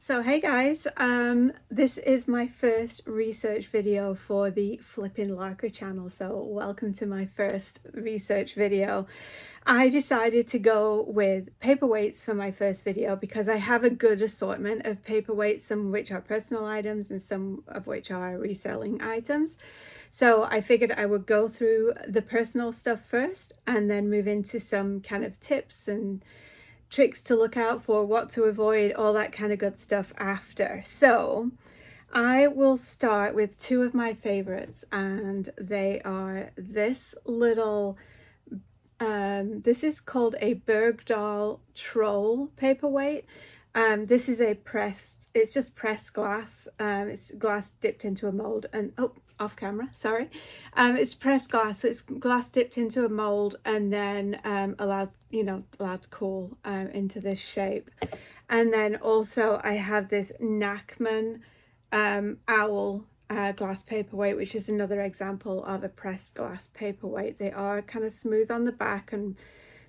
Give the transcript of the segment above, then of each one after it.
So hey guys, this is my first research video for the Flippin' Larker channel, so welcome to my first research video. I decided to go with paperweights for my first video because I have a good assortment of paperweights, some of which are personal items and some of which are reselling items. So I figured I would go through the personal stuff first and then move into some kind of tips and tricks to look out for, what to avoid, all that kind of good stuff after. So I will start with two of my favorites, and they are this little this is called a Bergdahl Troll paperweight. This is it's just pressed glass. It's glass dipped into a mold, and off camera, sorry. It's pressed glass, so it's glass dipped into a mold and then allowed to cool into this shape. And then also I have this Nachman owl glass paperweight, which is another example of a pressed glass paperweight. They are kind of smooth on the back and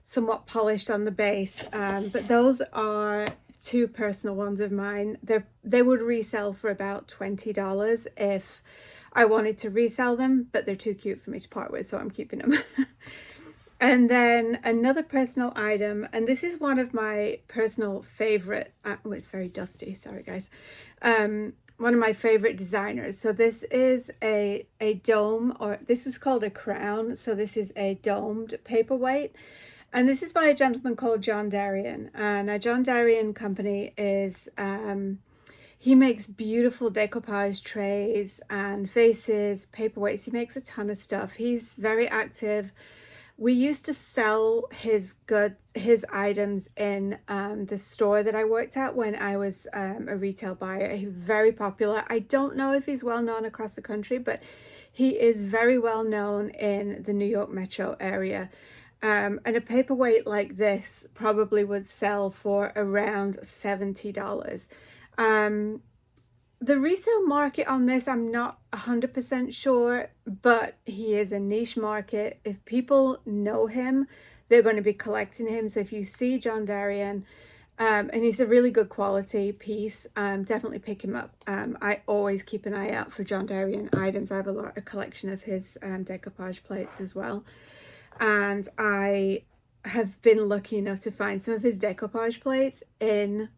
somewhat polished on the base, but those are two personal ones of mine. They would resell for about $20 if I wanted to resell them, but they're too cute for me to part with, so I'm keeping them. And then another personal item, and this is one of my personal favorite, oh, it's very dusty, sorry guys. One of my favorite designers. So this is a dome, or this is called a crown. So this is a domed paperweight. And this is by a gentleman called John Darien. And John Darien Company is, he makes beautiful decoupage trays and vases, paperweights. He makes a ton of stuff. He's very active. We used to sell his items in the store that I worked at when I was a retail buyer. He's very popular. I don't know if he's well known across the country, but he is very well known in the New York metro area. And a paperweight like this probably would sell for around $70. The resale market on this, I'm not 100% sure, but he is a niche market. If people know him, they're going to be collecting him. So if you see John Darien, and he's a really good quality piece, definitely pick him up. I always keep an eye out for John Darien items. I have a collection of his decoupage plates as well. And I have been lucky enough to find some of his decoupage plates in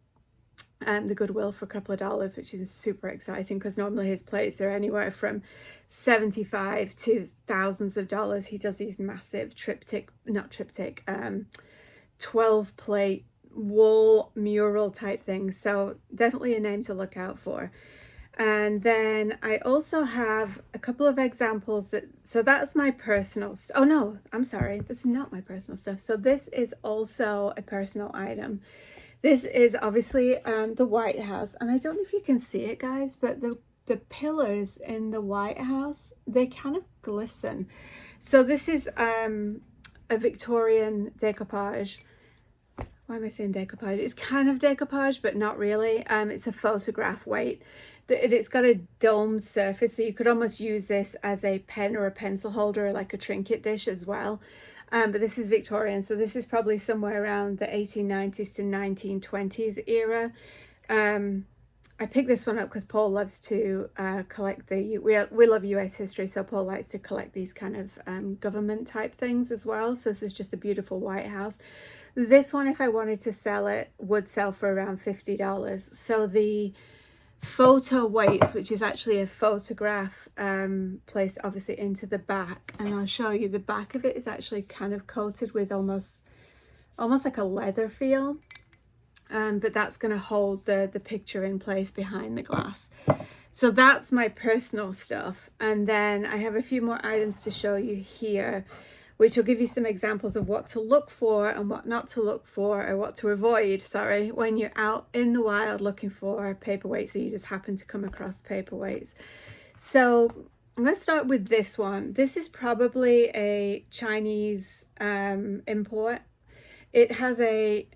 the Goodwill for a couple of dollars, which is super exciting because normally his plates are anywhere from $75 to thousands of dollars. He does these massive 12 plate wall mural type things. So definitely a name to look out for. And then I also have a couple of examples so that's my personal oh no, I'm sorry, this is not my personal stuff. So this is also a personal item. This is obviously the White House, and I don't know if you can see it, guys, but the pillars in the White House, they kind of glisten. So this is a Victorian decoupage. Why am I saying decoupage? It's kind of decoupage, but not really. It's a photograph weight. It's got a domed surface, so you could almost use this as a pen or a pencil holder, like a trinket dish as well. But this is Victorian, so this is probably somewhere around the 1890s to 1920s era. I picked this one up because Paul loves to collect we love US history, so Paul likes to collect these kind of government type things as well. So this is just a beautiful White House. This one, if I wanted to sell it, would sell for around $50. So the photo weights, which is actually a photograph placed obviously into the back, and I'll show you the back of it is actually kind of coated with almost like a leather feel, but that's going to hold the picture in place behind the glass. So that's my personal stuff, and then I have a few more items to show you here, which will give you some examples of what to look for and what not to look for, or what to avoid, sorry, when you're out in the wild looking for paperweights, so you just happen to come across paperweights. So I'm going to start with this one. This is probably a Chinese import. It has a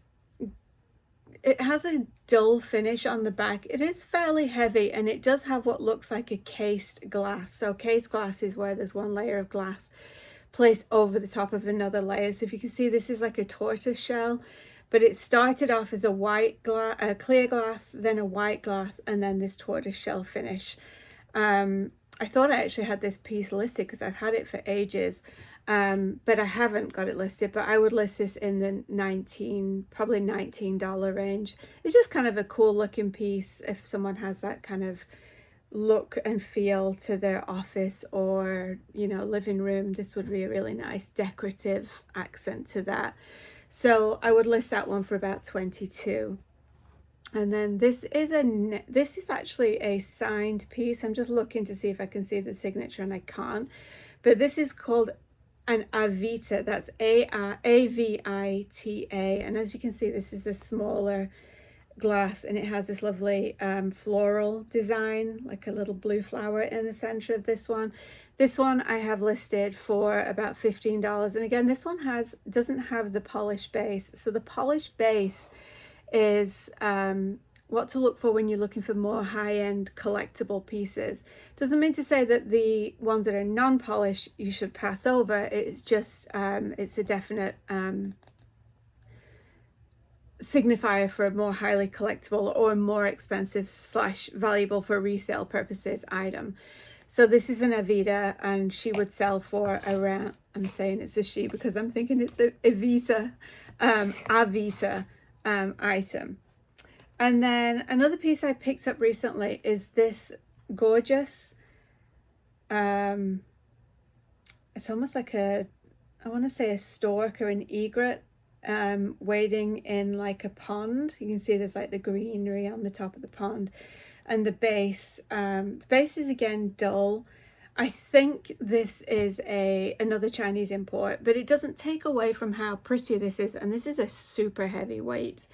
dull finish on the back. It is fairly heavy, and it does have what looks like a cased glass. So cased glass is where there's one layer of glass placed over the top of another layer. So if you can see, this is like a tortoise shell, but it started off as a clear glass, then a white glass, and then this tortoise shell finish. I thought I actually had this piece listed because I've had it for ages, but I haven't got it listed. But I would list this in the probably $19 range. It's just kind of a cool looking piece if someone has that kind of look and feel to their office or, you know, living room. This would be a really nice decorative accent to that. So I would list that one for about 22. And then this is actually a signed piece. I'm just looking to see if I can see the signature and I can't. But this is called an Avita. That's A-V-I-T-A. And as you can see, this is a smaller glass and it has this lovely floral design, like a little blue flower in the center of this one. This one I have listed for about $15. And again, this one doesn't have the polished base. So the polished base is what to look for when you're looking for more high-end collectible pieces. Doesn't mean to say that the ones that are non-polished you should pass over. It's just it's a definite signifier for a more highly collectible or more expensive / valuable for resale purposes item. So this is an Avita, and she would sell for around, I'm saying it's a she because I'm thinking it's a Avita item. And then another piece I picked up recently is this gorgeous, it's almost like I want to say a stork or an egret wading in like a pond. You can see there's like the greenery on the top of the pond, and the base is again dull. I think this is another Chinese import, but it doesn't take away from how pretty this is. And this is a super heavyweight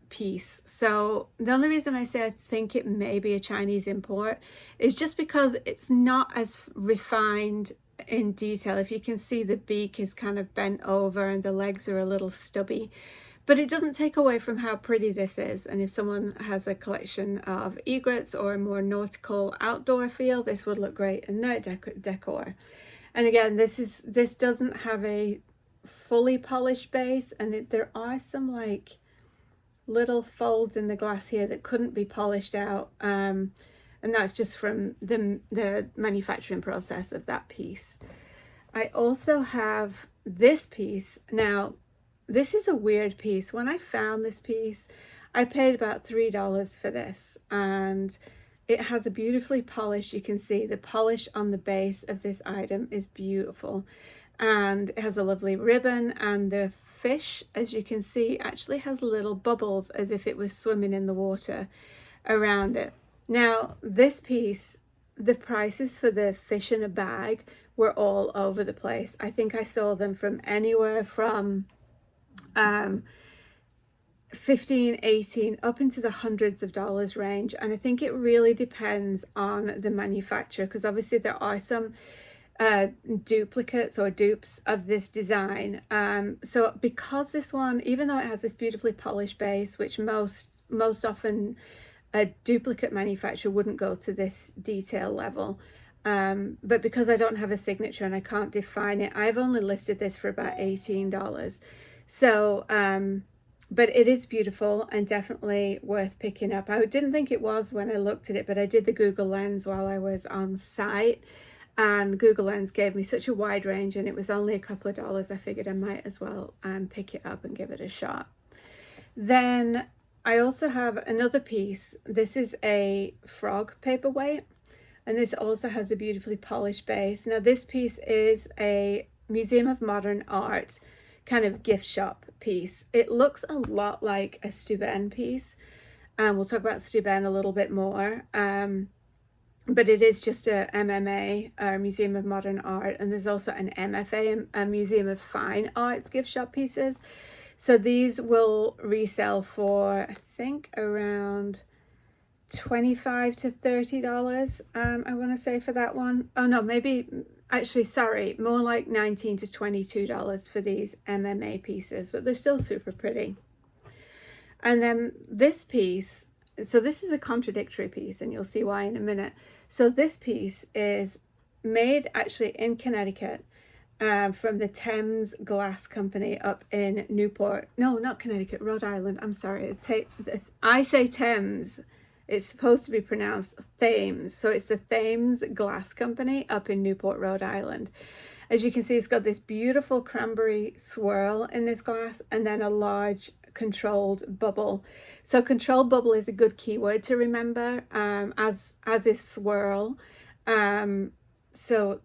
piece. So the only reason I say I think it may be a Chinese import is just because it's not as refined in detail. If you can see, the beak is kind of bent over and the legs are a little stubby. But it doesn't take away from how pretty this is. And if someone has a collection of egrets or a more nautical outdoor feel, this would look great in their decor. And again, this doesn't have a fully polished base, and there are some like little folds in the glass here that couldn't be polished out. And that's just from the manufacturing process of that piece. I also have this piece. Now, this is a weird piece. When I found this piece, I paid about $3 for this, and it has a beautifully polished, you can see the polish on the base of this item is beautiful, and it has a lovely ribbon, and the fish, as you can see, actually has little bubbles as if it was swimming in the water around it. Now, this piece, the prices for the fish in a bag were all over the place. I think I saw them from anywhere from 15, 18 up into the hundreds of dollars range. And I think it really depends on the manufacturer, because obviously there are some duplicates or dupes of this design. So because this one, even though it has this beautifully polished base, which most often a duplicate manufacturer wouldn't go to this detail level, but because I don't have a signature and I can't define it, I've only listed this for about $18. So but it is beautiful and definitely worth picking up. I didn't think it was when I looked at it, but I did the Google Lens while I was on site, and Google Lens gave me such a wide range, and it was only a couple of dollars. I figured I might as well pick it up and give it a shot. Then I also have another piece. This is a frog paperweight, and this also has a beautifully polished base. Now this piece is a Museum of Modern Art kind of gift shop piece. It looks a lot like a Steuben piece, and we'll talk about Steuben a little bit more, but it is just a MMA, Museum of Modern Art, and there's also an MFA, a Museum of Fine Arts gift shop pieces. So these will resell for, I think, around $25 to $30, I want to say, for that one. Oh no, maybe, actually, sorry, more like $19 to $22 for these MMA pieces, but they're still super pretty. And then this piece, so this is a contradictory piece, and you'll see why in a minute. So this piece is made actually in Connecticut, from the Thames Glass Company up in Newport. No, not Connecticut, Rhode Island. I'm sorry. I say Thames. It's supposed to be pronounced Thames. So it's the Thames Glass Company up in Newport, Rhode Island. As you can see, it's got this beautiful cranberry swirl in this glass and then a large controlled bubble. So controlled bubble is a good keyword to remember, as is swirl. So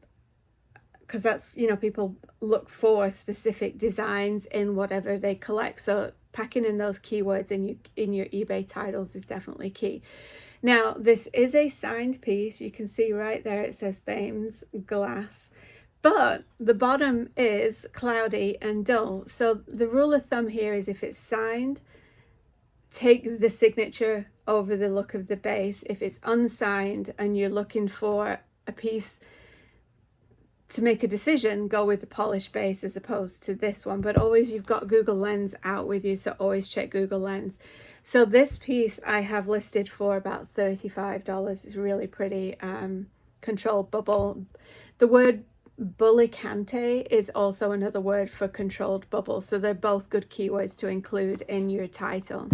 because that's, you know, people look for specific designs in whatever they collect. So packing in those keywords in your eBay titles is definitely key. Now, this is a signed piece. You can see right there it says Thames Glass, but the bottom is cloudy and dull. So the rule of thumb here is if it's signed, take the signature over the look of the base. If it's unsigned and you're looking for a piece to make a decision, go with the polished base as opposed to this one. But always, you've got Google Lens out with you, so always check Google Lens. So this piece I have listed for about $35. It's really pretty. Controlled bubble. The word bullicante is also another word for controlled bubble, so they're both good keywords to include in your title.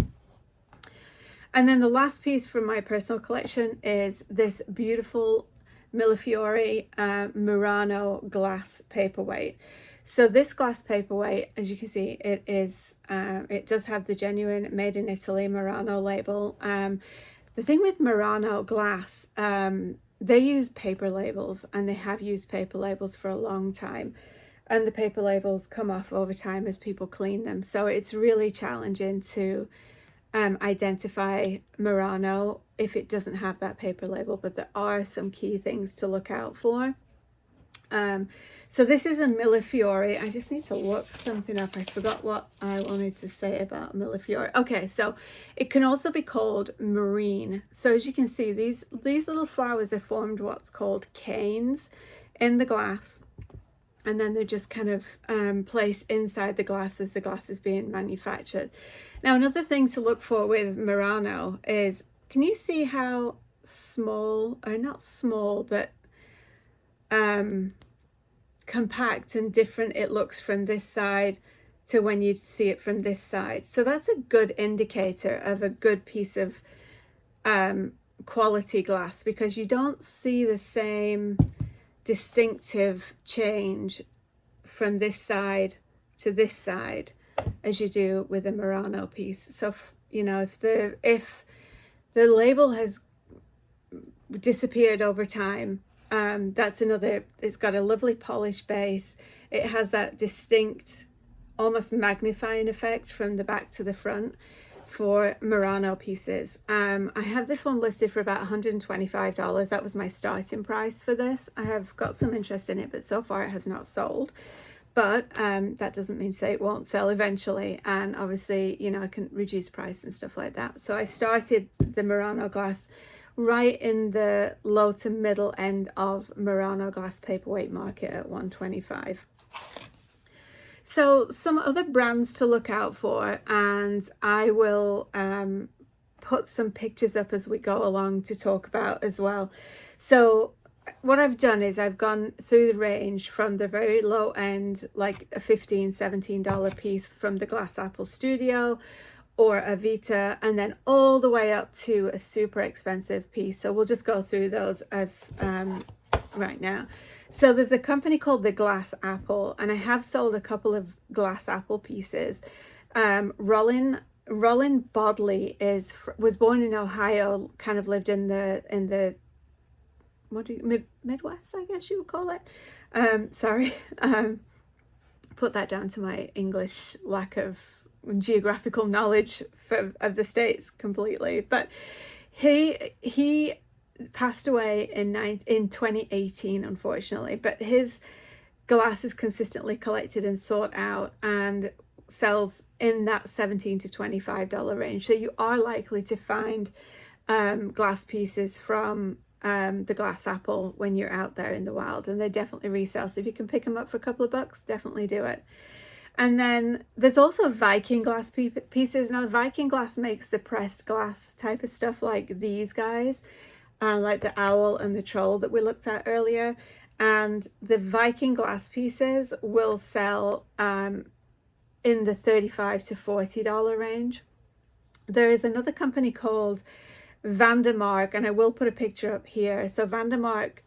And then the last piece from my personal collection is this beautiful millefiori Murano glass paperweight. So this glass paperweight, as you can see, it is it does have the genuine made in Italy Murano label. The thing with Murano glass, they use paper labels, and they have used paper labels for a long time, and the paper labels come off over time as people clean them. So it's really challenging to identify Murano if it doesn't have that paper label, but there are some key things to look out for. So this is a millefiori. I just need to look something up. I forgot what I wanted to say about millefiori. Okay, so it can also be called marine. So as you can see, these little flowers are formed what's called canes in the glass, and then they're just kind of placed inside the glass as the glass is being manufactured. Now, another thing to look for with Murano is, can you see how small, or not small, but compact and different it looks from this side to when you see it from this side? So that's a good indicator of a good piece of quality glass, because you don't see the same distinctive change from this side to this side as you do with a Murano piece. So you know, if the label has disappeared over time, that's another. It's got a lovely polished base. It has that distinct, almost magnifying effect from the back to the front for Murano pieces. I have this one listed for about $125. That was my starting price for this. I have got some interest in it, but so far it has not sold. But that doesn't mean to say it won't sell eventually. And obviously, you know, I can reduce price and stuff like that. So I started the Murano glass right in the low to middle end of Murano glass paperweight market at $125. So some other brands to look out for, and I will put some pictures up as we go along to talk about as well. So what I've done is I've gone through the range from the very low end, like a $15, $17 piece from the Glass Apple Studio or a Vita, and then all the way up to a super expensive piece. So we'll just go through those as right now. So there's a company called the Glass Apple, and I have sold a couple of Glass Apple pieces. Rollin Bodley was born in Ohio, kind of lived in the Midwest, I guess you would call it. Sorry, put that down to my English lack of geographical knowledge of the States completely. But he passed away in 2018, unfortunately, but his glass is consistently collected and sought out and sells in that $17 to $25 range. So you are likely to find glass pieces from the Glass Apple when you're out there in the wild, and they definitely resell. So if you can pick them up for a couple of bucks, definitely do it. And then there's also Viking glass pieces. Now, Viking glass makes the pressed glass type of stuff like these guys, like the owl and the troll that we looked at earlier. And the Viking glass pieces will sell in the $35 to $40 range. There is another company called Vandermark, and I will put a picture up here. So Vandermark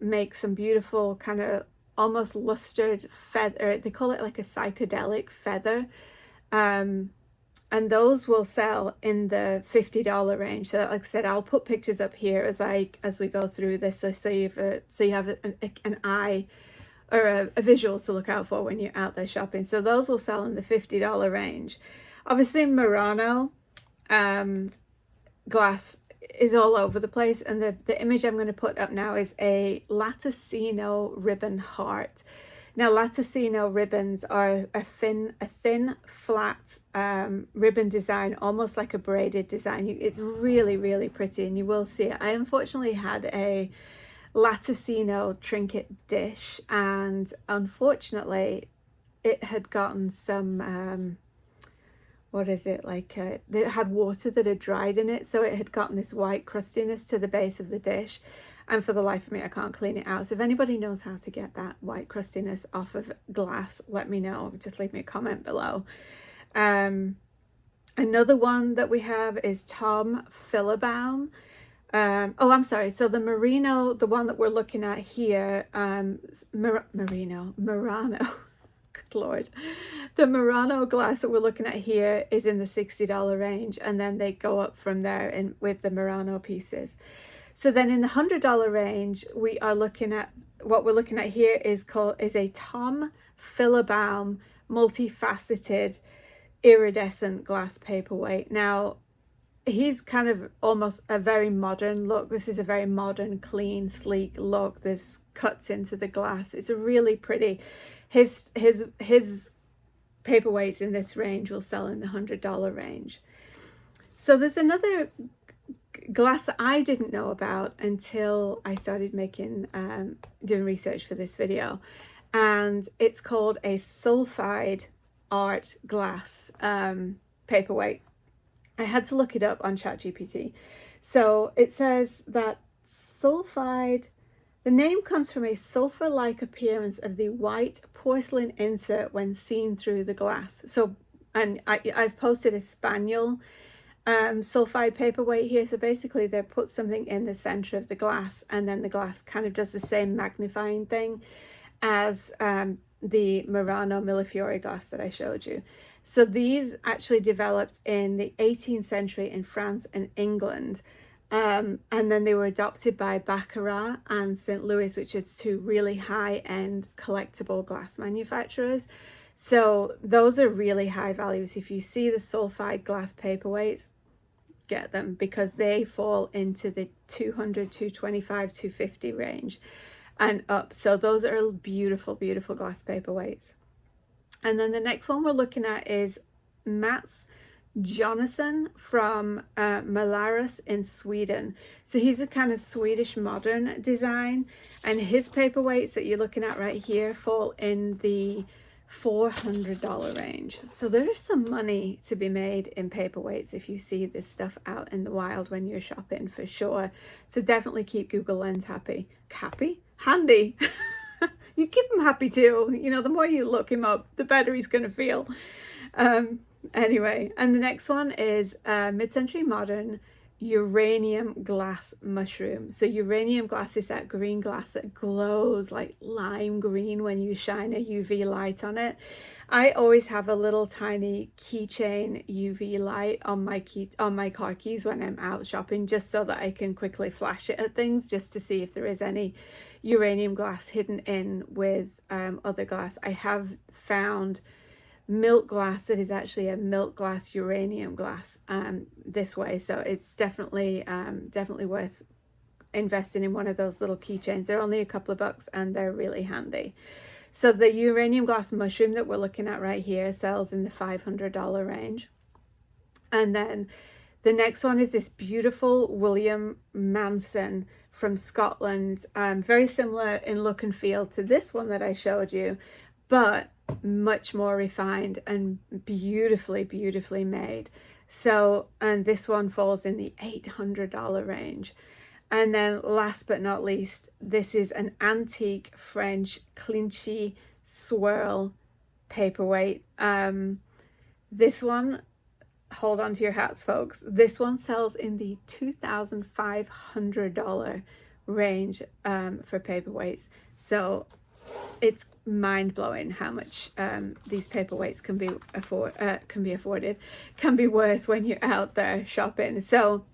makes some beautiful kind of almost lustered feather. They call it like a psychedelic feather. And those will sell in the $50 range. So like I said, I'll put pictures up here as we go through this, so you have an eye or a visual to look out for when you're out there shopping. So those will sell in the $50 range. Obviously Murano glass is all over the place, and the image I'm going to put up now is a Latticino ribbon heart. Now Latticino ribbons are a thin flat ribbon design, almost like a braided design. It's really, really pretty, and you will see it. I unfortunately had a Latticino trinket dish, and unfortunately it had gotten some what is it, like it had water that had dried in it, so it had gotten this white crustiness to the base of the dish, and for the life of me I can't clean it out. So if anybody knows how to get that white crustiness off of glass, let me know. Just leave me a comment below. Another one that we have is Tom Philibbaum. Oh, I'm sorry. So the Merino, the one that we're looking at here, Murano. Good Lord. The Murano glass that we're looking at here is in the $60 range, and then they go up from there with the Murano pieces. So then in the $100 range, we are looking at, what we're looking at here is a Tom Philibbaum multifaceted iridescent glass paperweight. Now, he's kind of almost a very modern look. This is a very modern, clean, sleek look. This cuts into the glass. It's really pretty. His paperweights in this range will sell in the $100 range. So there's another glass that I didn't know about until I started doing research for this video, and it's called a sulphide art glass paperweight. I had to look it up on ChatGPT. So it says that sulphide, the name comes from a sulfur-like appearance of the white porcelain insert when seen through the glass. So, and I've posted a spaniel sulphide paperweight here. So basically they put something in the center of the glass, and then the glass kind of does the same magnifying thing as the Murano millefiori glass that I showed you. So these actually developed in the 18th century in France and England, and then they were adopted by Baccarat and St. Louis, which is two really high-end collectible glass manufacturers. So those are really high values. If you see the sulphide glass paperweights, get them, because they fall into the 200, 225, 250 range and up. So those are beautiful, beautiful glass paperweights. And then the next one we're looking at is Mats Jonasson from Malaris in Sweden. So he's a kind of Swedish modern design, and his paperweights that you're looking at right here fall in the $400 range. So there's some money to be made in paperweights if you see this stuff out in the wild when you're shopping, for sure. So definitely keep Google Lens handy. You keep him happy too. You know, the more you look him up, the better he's going to feel. Anyway, and the next one is mid-century modern uranium glass mushroom. So uranium glass is that green glass that glows like lime green when you shine a UV light on it. I always have a little tiny keychain UV light on my car keys when I'm out shopping, just so that I can quickly flash it at things, just to see if there is any uranium glass hidden in with other glass. I have found milk glass that is actually a milk glass uranium glass this way, so it's definitely worth investing in one of those little keychains. They're only a couple of bucks and they're really handy. So the uranium glass mushroom that we're looking at right here sells in the $500 range. And then the next one is this beautiful William Manson from Scotland, very similar in look and feel to this one that I showed you, but much more refined and beautifully, beautifully made. So, and this one falls in the $800 range. And then last but not least, this is an antique French clinchy swirl paperweight. This one, hold on to your hats, folks. This one sells in the $2,500 range for paperweights. So it's mind-blowing how much these paperweights can be worth when you're out there shopping. So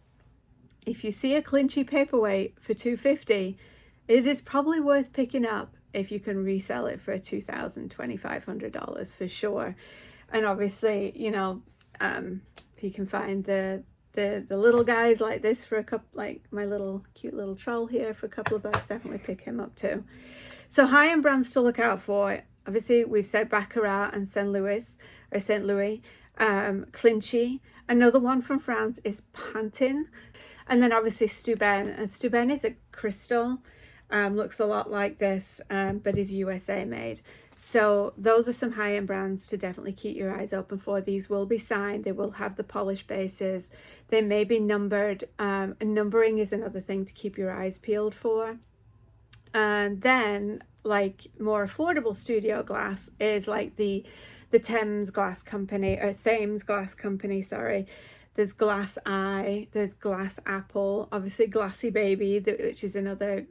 if you see a clinchy paperweight for $250, it is probably worth picking up if you can resell it for $2,500 for sure. And obviously, you know, if you can find the little guys like this for a couple, like my little cute little troll here, for a couple of bucks, definitely pick him up too. So high-end brands to look out for. Obviously, we've said Baccarat and St. Louis, Clinchy. Another one from France is Pantin. And then obviously Steuben. And Steuben is a crystal. Looks a lot like this, but is USA made. So those are some high-end brands to definitely keep your eyes open for. These will be signed. They will have the polished bases. They may be numbered. And numbering is another thing to keep your eyes peeled for. And then, like, more affordable studio glass is like the Thames Glass Company, or Thames Glass Company, sorry. There's Glass Eye, there's Glass Apple, obviously Glassy Baby, which is another,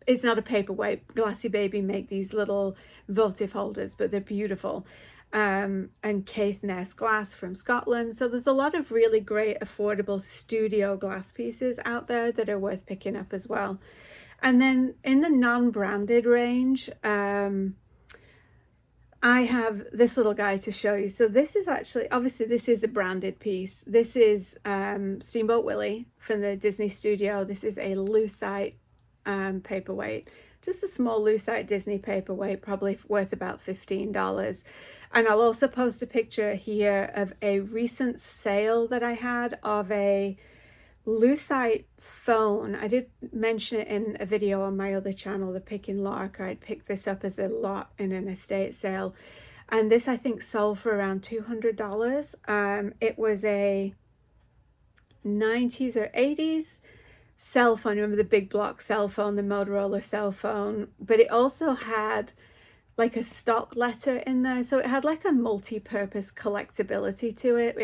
it's not a paperweight. Glassy Baby make these little votive holders, but they're beautiful. And Caithness glass from Scotland. So there's a lot of really great affordable studio glass pieces out there that are worth picking up as well. And then in the non-branded range, I have this little guy to show you. So this is actually, obviously this is a branded piece. This is Steamboat Willie from the Disney studio. This is a lucite paperweight, just a small lucite Disney paperweight, probably worth about $15. And I'll also post a picture here of a recent sale that I had of a lucite phone. I did mention it in a video on my other channel, the Pick and Lark. I'd picked this up as a lot in an estate sale, and this I think sold for around $200. It was a 90s or 80s cell phone. Remember the big block cell phone, the Motorola cell phone, but it also had like a stock letter in there, so it had like a multi-purpose collectability to it.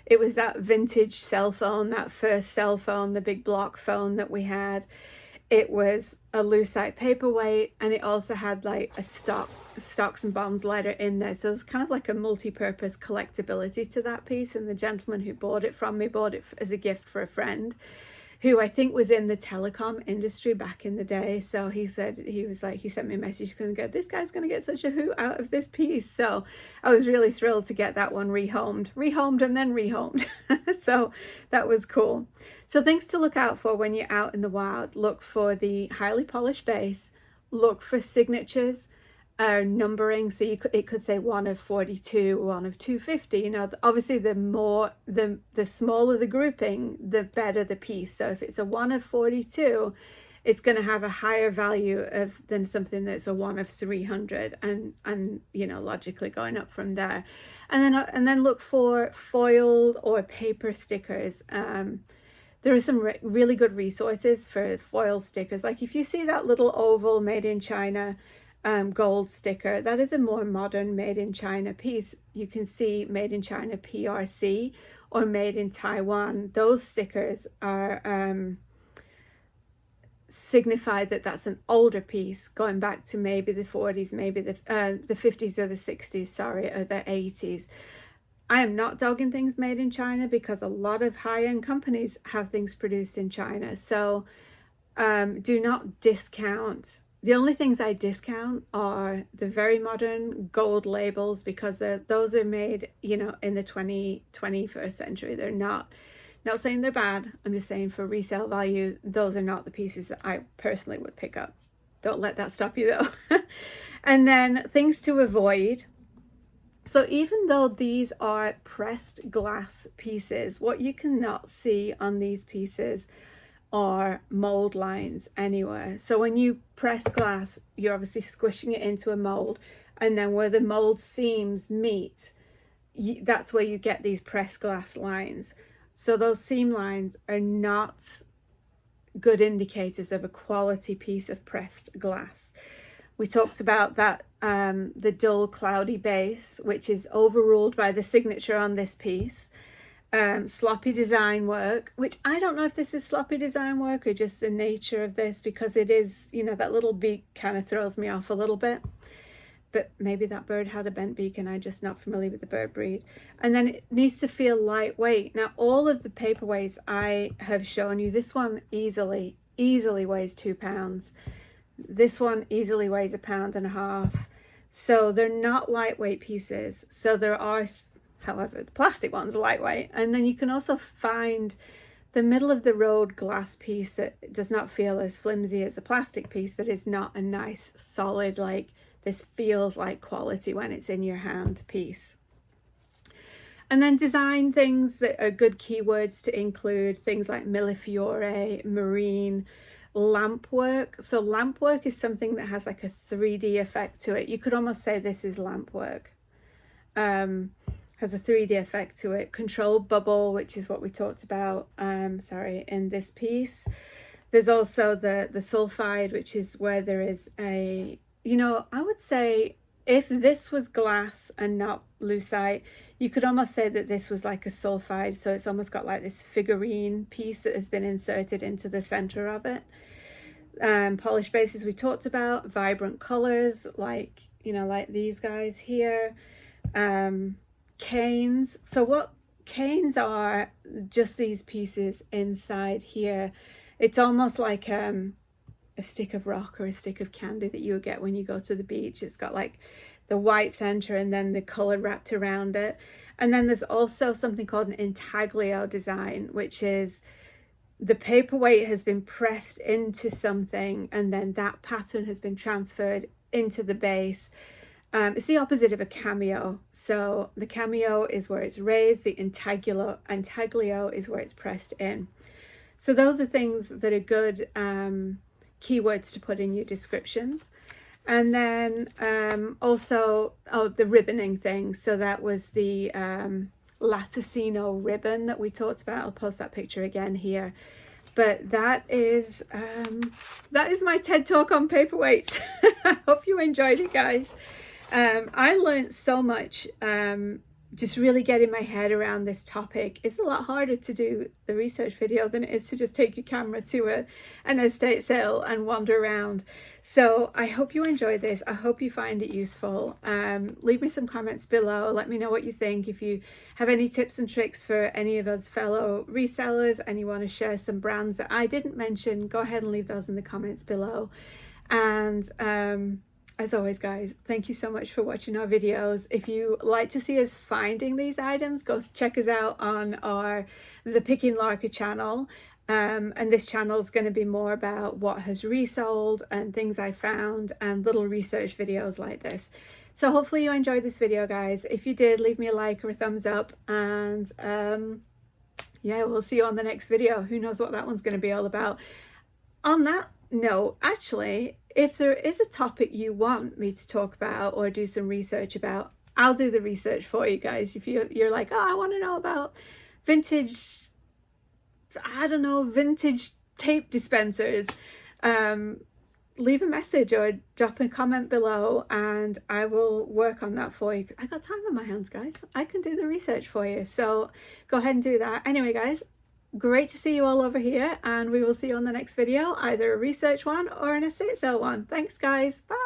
It was that vintage cell phone, that first cell phone, the big block phone that we had. It was a lucite paperweight, and it also had like a stocks and bonds letter in there, so it's kind of like a multi-purpose collectability to that piece. And the gentleman who bought it from me bought it as a gift for a friend who I think was in the telecom industry back in the day. So he said, he sent me a message, he's going to go, this guy's going to get such a hoot out of this piece. So I was really thrilled to get that one rehomed and then rehomed. So that was cool. So things to look out for when you're out in the wild. Look for the highly polished base, look for signatures, numbering. So it could say 1 of 42, 1 of 250. You know, obviously the smaller the grouping, the better the piece. So if it's a 1 of 42, it's going to have a higher value than something that's a 1 of 300, and you know, logically going up from there. And then look for foiled or paper stickers. There are some really good resources for foil stickers. Like if you see that little oval made in China gold sticker, that is a more modern made in China piece. You can see made in China PRC or made in Taiwan. Those stickers are signify that that's an older piece going back to maybe the 40s, maybe the 50s or the 60s, sorry, or the 80s. I am not dogging things made in China because a lot of high-end companies have things produced in China. So do not discount. The only things I discount are the very modern gold labels, because those are made, you know, in the 21st century. They're not saying they're bad. I'm just saying for resale value, those are not the pieces that I personally would pick up. Don't let that stop you though. And then things to avoid. So even though these are pressed glass pieces, what you cannot see on these pieces are mold lines anywhere. So when you press glass, you're obviously squishing it into a mold, and then where the mold seams meet, that's where you get these pressed glass lines. So those seam lines are not good indicators of a quality piece of pressed glass. We talked about that the dull cloudy base, which is overruled by the signature on this piece. Sloppy design work, which I don't know if this is sloppy design work or just the nature of this, because it is, you know, that little beak kind of throws me off a little bit. But maybe that bird had a bent beak and I'm just not familiar with the bird breed. And then it needs to feel lightweight. Now, all of the paperweights I have shown you, this one easily weighs 2 pounds. This one easily weighs 1.5 pounds. So they're not lightweight pieces. So there are, however, the plastic ones are lightweight. And then you can also find the middle of the road glass piece that does not feel as flimsy as a plastic piece, but is not a nice solid, like, this feels like quality when it's in your hand piece. And then design things that are good keywords to include things like millefiori, marine, lampwork. So lampwork is something that has like a 3D effect to it. You could almost say this is lampwork. Has a 3D effect to it. Controlled bubble, which is what we talked about, in this piece. There's also the sulphide, which is where there is a, you know, I would say if this was glass and not lucite, you could almost say that this was like a sulphide. So it's almost got like this figurine piece that has been inserted into the center of it. Polished bases we talked about, vibrant colors, like, you know, like these guys here. Canes. So what canes are, just these pieces inside here. It's almost like a stick of rock or a stick of candy that you would get when you go to the beach. It's got like the white center and then the color wrapped around it. And then there's also something called an intaglio design, which is the paperweight has been pressed into something and then that pattern has been transferred into the base. It's the opposite of a cameo. So the cameo is where it's raised, the intaglio is where it's pressed in. So those are things that are good keywords to put in your descriptions. And then also, the ribboning thing. So that was the Latticino ribbon that we talked about. I'll post that picture again here. But that is my TED Talk on paperweights. I hope you enjoyed it, guys. I learned so much just really getting my head around this topic. It's a lot harder to do the research video than it is to just take your camera to an estate sale and wander around. So I hope you enjoy this. I hope you find it useful. Leave me some comments below. Let me know what you think. If you have any tips and tricks for any of us fellow resellers and you want to share some brands that I didn't mention, go ahead and leave those in the comments below. And as always, guys, thank you so much for watching our videos. If you like to see us finding these items, go check us out on the Picking Larker channel. And this channel is going to be more about what has resold and things I found and little research videos like this. So hopefully you enjoyed this video, guys. If you did, leave me a like or a thumbs up. And yeah, we'll see you on the next video. Who knows what that one's going to be all about. On that note, actually, if there is a topic you want me to talk about or do some research about, I'll do the research for you guys. If you're like, oh, I want to know about vintage, I don't know, vintage tape dispensers, leave a message or drop a comment below and I will work on that for you. I got time on my hands, guys. I can do the research for you. So go ahead and do that. Anyway, guys, great to see you all over here and we will see you on the next video, either a research one or an estate sale one. Thanks, guys. Bye.